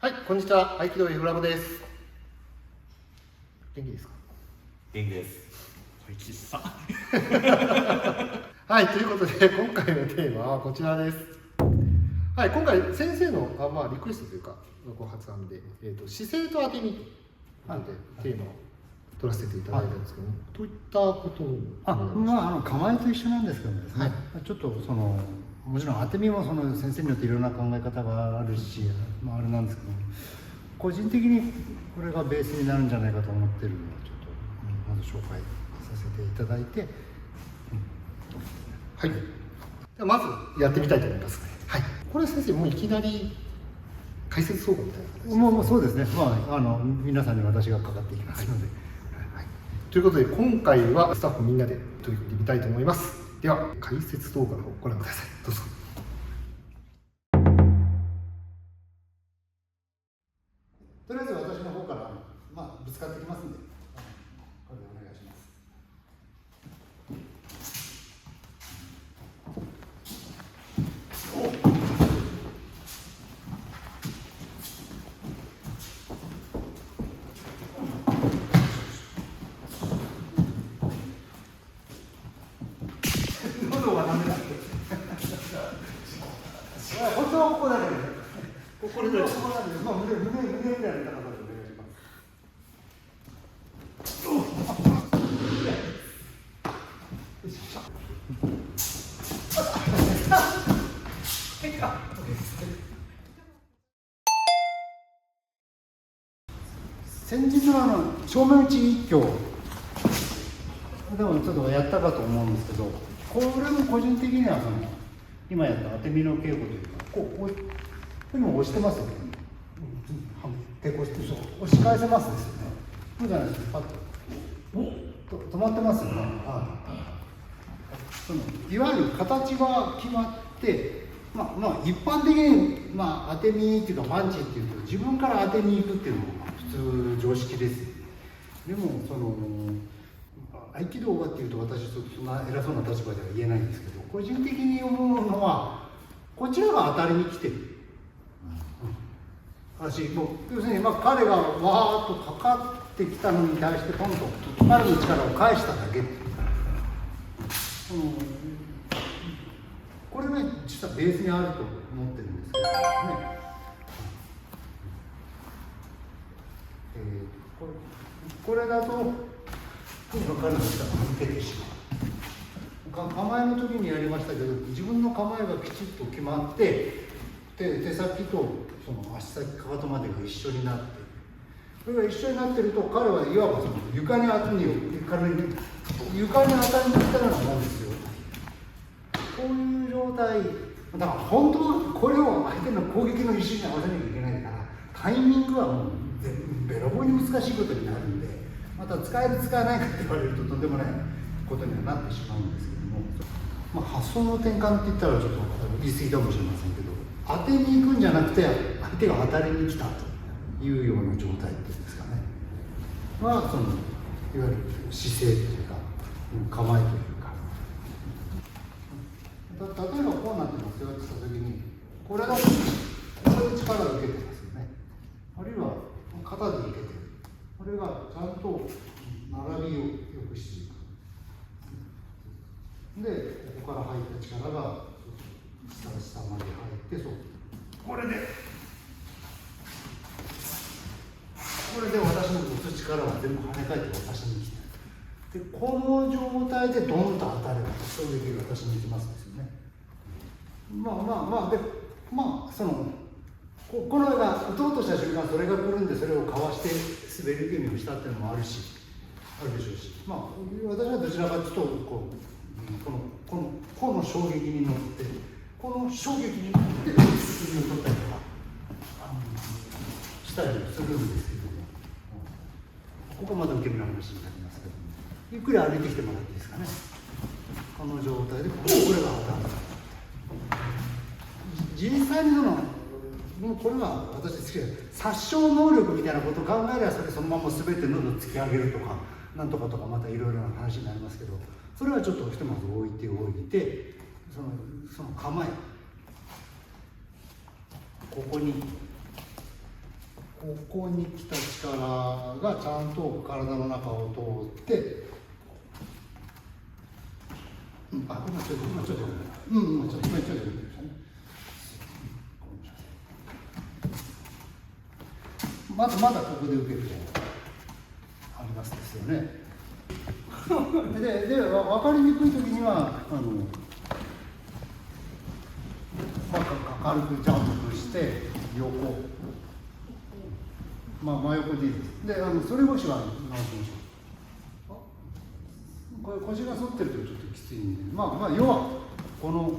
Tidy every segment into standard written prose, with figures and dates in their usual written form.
はい、こんにちは。合気道 F ラボです。元気ですか？元気です。喫茶。はい、ということで、今回のテーマはこちらです。はい、今回先生のリクエストというかご発案で、姿勢と当て身ということで、テーマを取らせていただいたんですけども、どういったことを構えと一緒なんですけどもですね、ちょっともちろん当て身も先生によっていろんな考え方があるし、あれなんですけども、個人的にこれがベースになるんじゃないかと思ってるのをちょっとまず紹介させていただいて、はい。ではまずやってみたいと思います。はい。これ先生もういきなり解説相談みたいな形です。もうそうですね。皆さんに私がかかっていきますので。はい。ということで今回はスタッフみんなで取り組んでみたいと思います。では解説動画の方をご覧ください。どうぞ。とりあえず私の方からぶつかってきますんで、これでお願いします。喉はダメだって。本当はここだけどね。これでここなんで、胸みたいな高さでお願いします。先日の正面打ち一挙でもちょっとやったかと思うんですけど、これも個人的には今やった当て身の稽古というか、こう今押してますよね。抵抗して押し返せますですよね。そうじゃないですか。パッと止まってますよね。いわゆる形が決まって、一般的に当て身っていうかパンチっていうと自分から当てに行くっていうのが普通常識ですよね。でも合気道はっていうと私そんな偉そうな立場では言えないんですけど、個人的に思うのはこちらが当たりに来てる。要するに彼がわーっとかかってきたのに対して今度彼の力を返しただけっていう、これが実はベースにあると思ってるんですけどね。これだと今度彼の力が抜けてしまう。構えの時にやりましたけど、自分の構えがきちっと決まって手先と足先かかとまでが一緒になって、これが一緒になってると彼はいわば床に当たりに行ったようなもんですよ。こういう状態だから、本当はこれを相手の攻撃の一瞬に合わせなきゃいけないから、タイミングはもうべらぼうに難しいことになるんで、また使える使えないかって言われるととんでもないことにはなってしまうんですけども、発想の転換って言ったらちょっと言い過ぎかもしれませんけど、当てに行くんじゃなくて相手が当たりに来たというような状態っていうんですかね、いわゆる姿勢というか構えというか、例えばこうなってますよって言った時に、これだとここで力を受けてますよね。あるいは肩で受けてる。これがちゃんと並びを良くしていく。で、ここから入った力が下まで入って、これで私の持つ力は全部跳ね返って私に来てる。で、この状態でドンと当たれば衝撃が私に来ますですよね。このが打とうとした瞬間、それが来るんで、それをかわして滑り込みをしたっていうのもあるでしょうし、私はどちらかというとこの衝撃に乗って、この衝撃に乗って次を取ったりとかしたりするんですけども、ここまで受け身の話になりますけども、ゆっくり歩いてきてもらっていいですかね。この状態でこれが当たる。実際にもうこれは私好きで、殺傷能力みたいなことを考えれば、それそのまま全て喉を突き上げるとかなんとかとか、またいろいろな話になりますけど、それはちょっとひとまず置いておいて、その構え、ここにここに来た力がちゃんと体の中を通って、今ちょっと今ちょっとまだここで受けるとありますですよね。で分かりにくい時には軽くジャンプして横、真横でいいです。でそれ腰は直しましょう。これ腰が反ってるとちょっときついんで、要はこの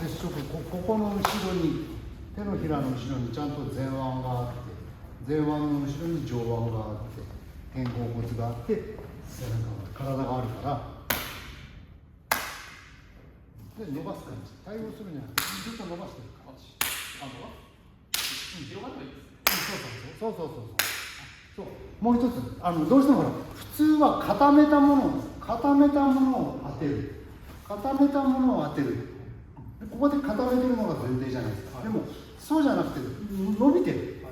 接触、ここの後ろに手のひらの後ろにちゃんと前腕があって、前腕の後ろに上腕があって、肩甲骨があって、背中が体があるからで伸ばす感じ、対応するにはずっと伸ばしてる感じ。広がればいいですね。そうもう一つどうしてもほら普通は固めたものを当てる、ここで固めてるのが前提じゃないですか。でもそうじゃなくて伸びてる、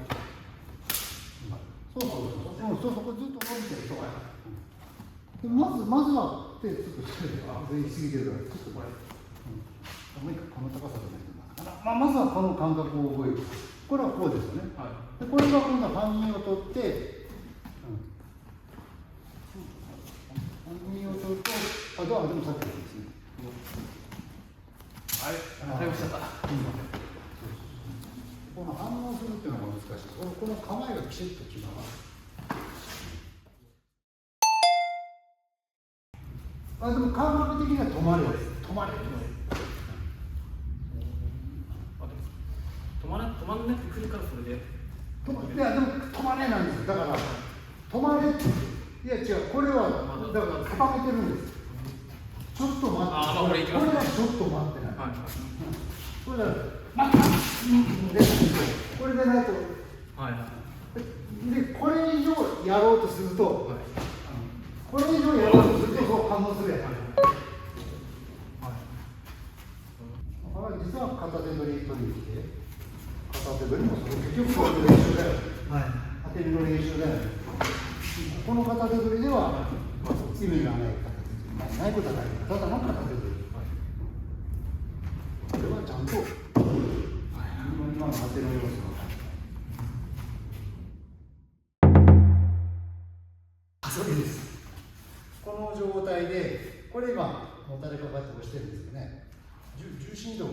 そこずっと伸びてるとか、まずは手ちょっと行き過ぎてるからちょっとこれ、もういいか、この高さじゃないとな、まずはこの感覚を覚える。これはこうですよね。でこれが今度は半身を取って、半身を取ると、でもさっきのですね。対応しちゃった。この反応するっていうのが難しい。この構えがきちっと決まらない。でも感覚的には止まれです。止まれ。止まんなくてくるからそれで。いやでも止まれなんです。だから止まれって、いや違う、これはだから固めてるんです。ちょっと待って。これはちょっと待ってない。これだ。これでないと。でこれ以上やろうとすると、これ以上やろうとするとそう反応するやん。実は片手取りに来て、片手取りも結局こういう練習だよ。当てるの練習だよ。この片手取りでは意味がないことはない。ただの片手取り。これはちゃんと今の当ての要素が。遊びです。この状態で、これ今もたれかかって押してるんですよね。重心度が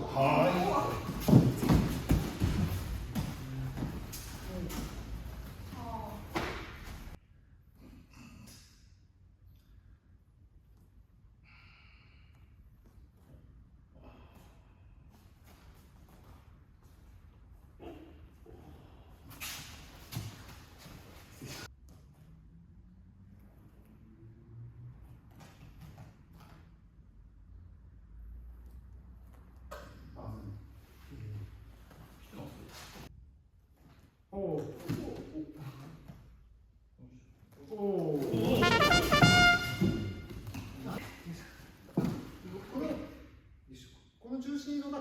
この重心度が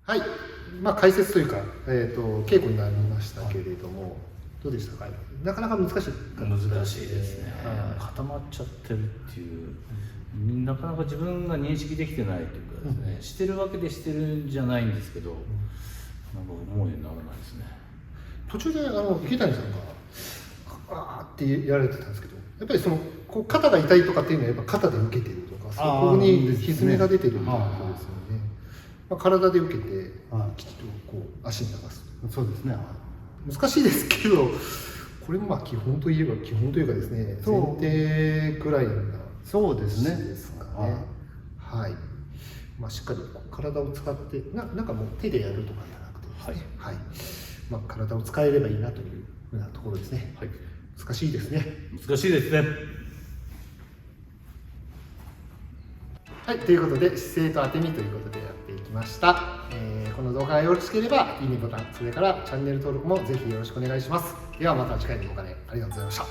はい、解説というか、稽古になりましたけれども、どうでしたか。なかなか難しいですね。固まっちゃってるっていう、なかなか自分が認識できてないというかですね、してるわけでしてるんじゃないんですけど、なんか思うようにならないですね。途中で池谷さんがあーってやられてたんですけど、やっぱりそのこう肩が痛いとかっていうのはやっぱ肩で受けてるとか、そこに歪みが出てるっていうことですよね。体で受けてきちっとこう足に流す。そうですね。難しいですけど、これも基本といえば基本というかですね、前提くらいなそうですね。ですかね。はい。しっかり体を使ってなんかもう手でやるとかじゃなくてですね、はい。体を使えればいいなというふうなところですね。はい。難しいですね。難しいですね。はい、ということで姿勢と当て身ということでやっていきました。この動画がよろしければいいねボタン、それからチャンネル登録もぜひよろしくお願いします。ではまた次回の動画でありがとうございました。